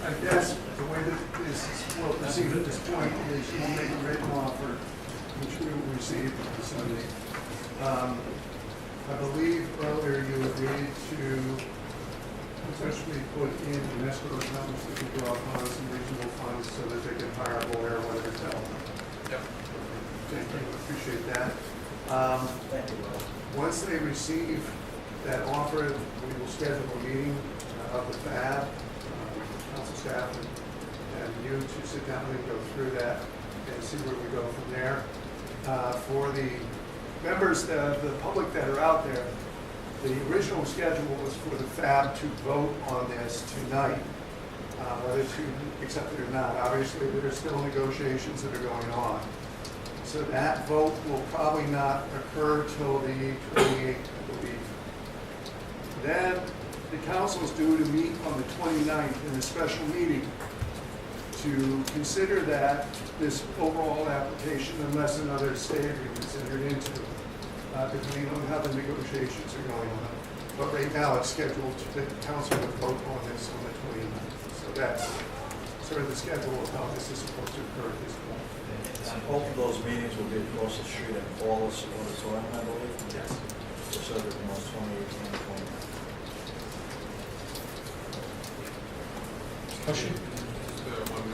I guess the way that this will proceed at this point is you will make a written offer, which we will receive on Sunday. I believe earlier you agreed to potentially put in an escrow account which they could draw upon some reasonable funds so that they can hire a lawyer or whatever to help them. Yep. Thank you, appreciate that. Thank you, Will. Once they receive that offer, we will schedule a meeting of the FAB, council staff, and you to sit down and go through that and see where we go from there. For the members, the public that are out there, the original schedule was for the FAB to vote on this tonight, whether to accept it or not. Obviously, there are still negotiations that are going on. So that vote will probably not occur till the 28th, I believe. Then the council is due to meet on the 29th in a special meeting to consider that, this overall application, unless another stay agreement is entered into, depending on how the negotiations are going on. But right now it's scheduled to the council to vote on this on the 29th. So that's sort of the schedule of how this is supposed to occur at this point. And both of those meetings will be across the street at Paul's Auditorium, I believe. Yes. So that the most 28th and 29th. Question? Just one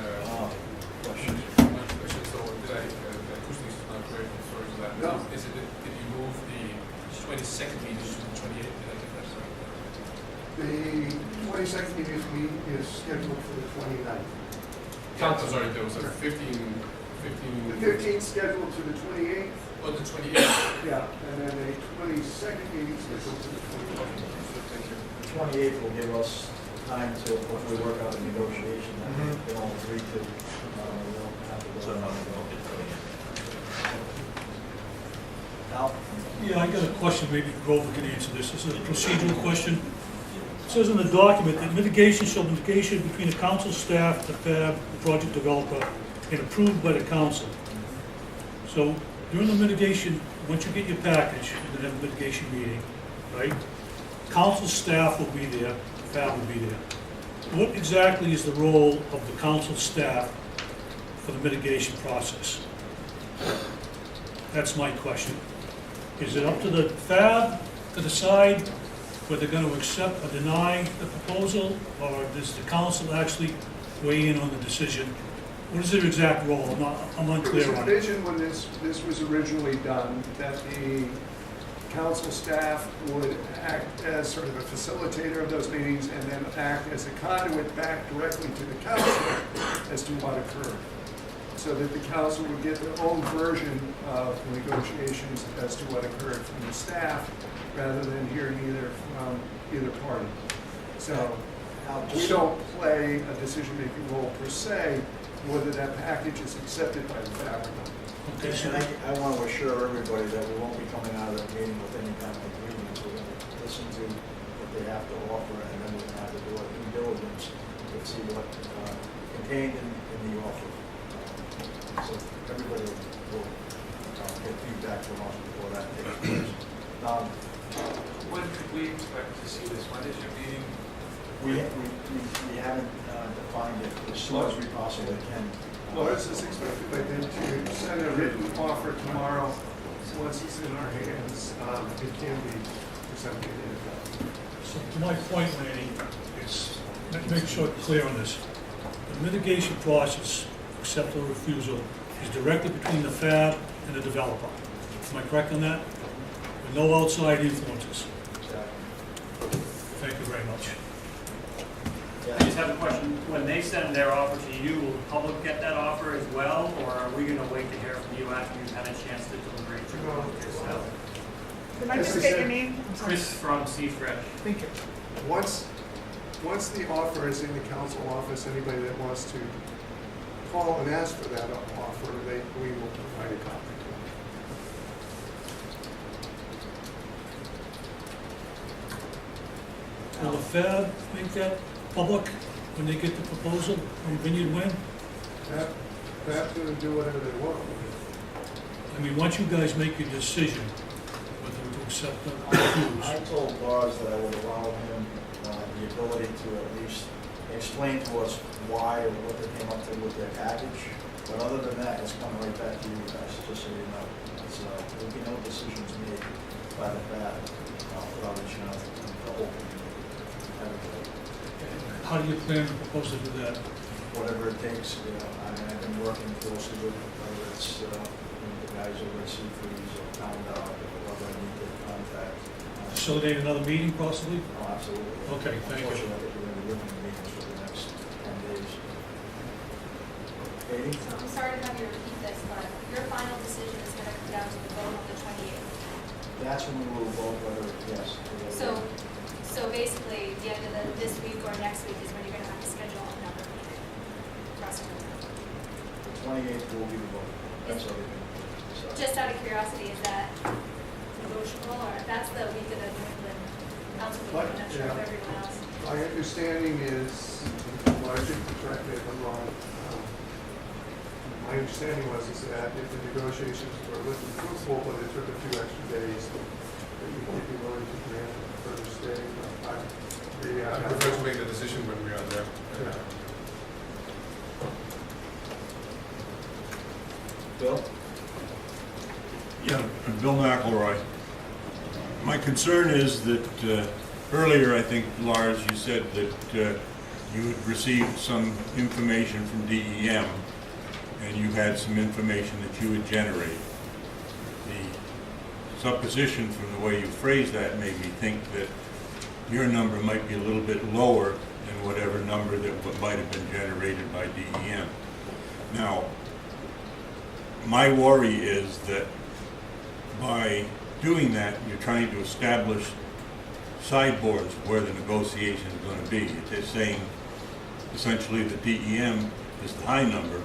Question. question. So did I, acoustics is not great, sorry for that. No. Is it, did you move the 22nd meeting to the 28th? Did I get that right? The 22nd meeting is scheduled for the 29th. Yeah, I'm sorry, there was a 15. The 15th scheduled to the 28th. Oh, the 28th. Yeah, and then the 22nd meeting scheduled to the 29th. Thank you. The 28th will give us time to hopefully work out a negotiation that they all agree to. We'll have to go. Now, Yeah, I got a question, maybe Grover can answer this. This is a procedural question. It says in the document that mitigation shall be negotiated between the council staff, the FAB, the project developer, and approved by the council. So during the mitigation, once you get your package, you're gonna have a mitigation meeting, right? Council staff will be there, FAB will be there. What exactly is the role of the council staff for the mitigation process? That's my question. Is it up to the FAB to decide whether they're going to accept or deny the proposal, or does the council actually weigh in on the decision? What is their exact role? I'm It was unclear on it. envisioned when this was originally done that the council staff would act as sort of a facilitator of those meetings and then act as a conduit back directly to the council as to what occurred, so that the council would get their own version of the negotiations as to what occurred from the staff, rather than hearing either from either party. So we don't play a decision-making role per se, whether that package is accepted by the FAB or not. Okay, so and I want to assure everybody that we won't be coming out of that meeting with any kind of agreement. We're going to listen to what they have to offer, and then we're going to have to do our due diligence to see what contained in the offer. So everybody will get feedback from us before that takes place. When could we expect to see this? When is your meeting? We haven't defined it as soon as we possibly can. Lawrence is expected by then to send a written offer tomorrow. Once it's in our hands, it can be presented in advance. So to my point, Lanny, is, make sure it's clear on this. The mitigation process, accept or refusal, is directly between the FAB and the developer. Am I correct on that? With no outside influences. Thank you very much. I just have a question. When they send their offer to you, will the public get that offer as well, or are we going to wait to hear from you after you've had a chance to deliberate yourself? Can I just get your name? I'm sorry. Chris from Seafresh. Thank you. Once the offer is in the council office, anybody that wants to call and ask for that offer, we will provide a copy to them. Will the FAB make that public when they get the proposal from Vineyard Wind? Perhaps going to do whatever they want. I mean, once you guys make your decision whether to accept or refuse, I told Lars that I would allow him the ability to at least explain to us why or what they came up to with their package. But other than that, it's coming right back to you guys, just so you know. It's, there'll be no decisions made by the FAB without reaching out to the whole community. Everybody. How do you plan to propose to do that? Whatever it takes, you know, I mean, I've been working closely with, whether it's, the guys over at Seafreeze or Town Dog, or whoever I need to contact. Facilitate another meeting possibly? Oh, absolutely. Okay, thank you. Unfortunately, we're going to be living in meetings for the next 10 days. Katie? I'm sorry to have you repeat this, but your final decision is going to come down to the vote on the 28th. That's when we will vote whether, yes. So basically, the end of this week or next week is when you're going to have to schedule another meeting. The 28th will be the vote. That's everything. So, Just out of curiosity, is that negotiable, or that's the week of the New England Council meeting? I'm not sure of everyone else. My understanding is, largely, correct me if I'm wrong, my understanding was is that if the negotiations were looking fruitful, but it took a few extra days, that you might be willing to grant a further stay. I prefer to make the decision when we are there. Bill? Yeah, Bill McElroy. My concern is that earlier, I think, Lars, you said that you had received some information from DEM and you had some information that you had generated. The supposition from the way you phrased that made me think that your number might be a little bit lower than whatever number that might have been generated by DEM. Now, my worry is that by doing that, you're trying to establish sideboards where the negotiation is going to be. It's saying essentially that DEM is the high number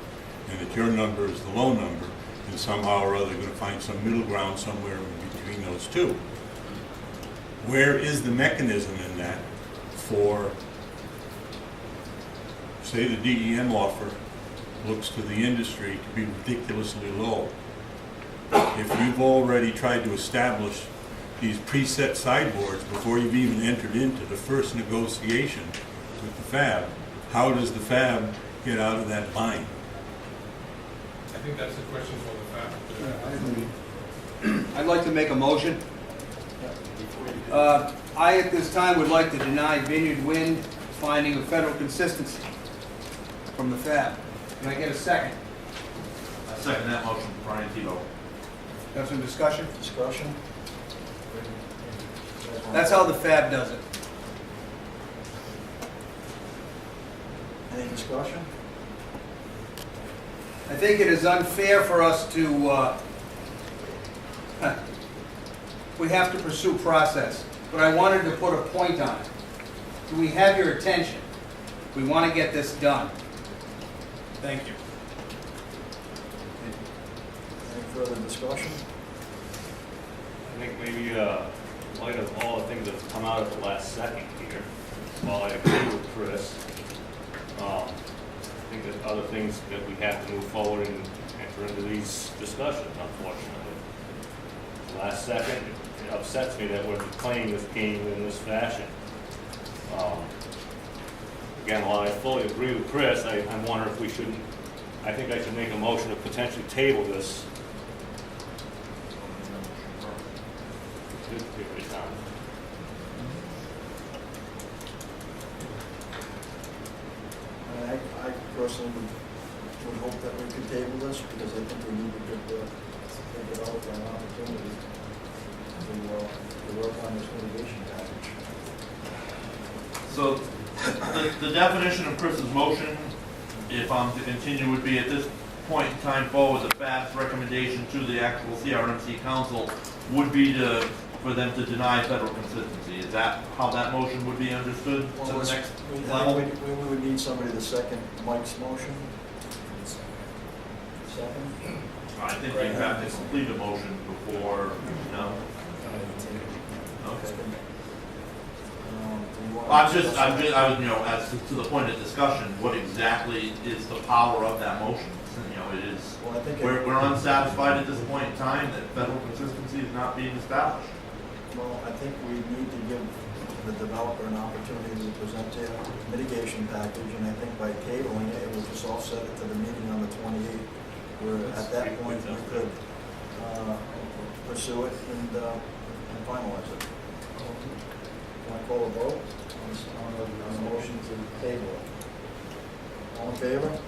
and that your number is the low number, and somehow or other going to find some middle ground somewhere in between those two. Where is the mechanism in that for, say, the DEM offer looks to the industry to be ridiculously low? If you've already tried to establish these preset sideboards before you've even entered into the first negotiation with the FAB, how does the FAB get out of that bind? I think that's the question for the FAB. I'd like to make a motion. I, at this time, would like to deny Vineyard Wind finding of federal consistency from the FAB. Can I get a second? I second that motion, Brian Tebow. Have some discussion? Discussion? That's how the FAB does it. Any discussion? I think it is unfair for us to, we have to pursue process, but I wanted to put a point on it. Do we have your attention? We want to get this done. Thank you. Any further discussion? I think maybe in light of all the things that have come out at the last second here, while I agree with Chris, I think there's other things that we have to move forward and enter into these discussions, unfortunately. The last second, it upsets me that we're playing this game in this fashion. Again, while I fully agree with Chris, I wonder if we shouldn't, I think I should make a motion to potentially table this period of time. I personally would hope that we could table this because I think we need to think about an opportunity to work on this mitigation package. So the definition of Chris's motion, if I'm to continue, would be at this point in time forward, the FAB's recommendation to the actual CRMC council would be for them to deny federal consistency. Is that how that motion would be understood to the next level? We would need somebody to second Mike's motion. Second? I think you have to complete a motion before, no? Okay. I was, as to the point of discussion, what exactly is the power of that motion? It is, Well, I think we're unsatisfied at this point in time that federal consistency is not being established. Well, I think we need to give the developer an opportunity to present their mitigation package, and I think by tabling it, it will just offset it to the meeting on the 28th, where at that point, we could pursue it and finalize it. Want to call a vote on the motion to table it? All in favor?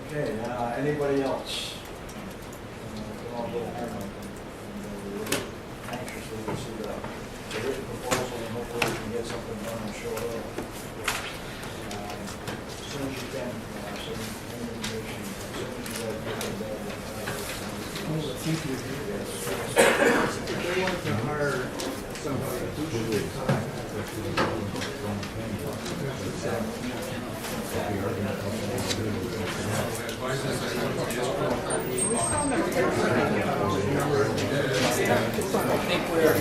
Okay, anybody else? We're all good. We're anxiously to see the written proposal, and hopefully we can get something done and show it up. As soon as you can, some information, as soon as you guys get it done. If they want to hire somebody, who should they contact? I think we're,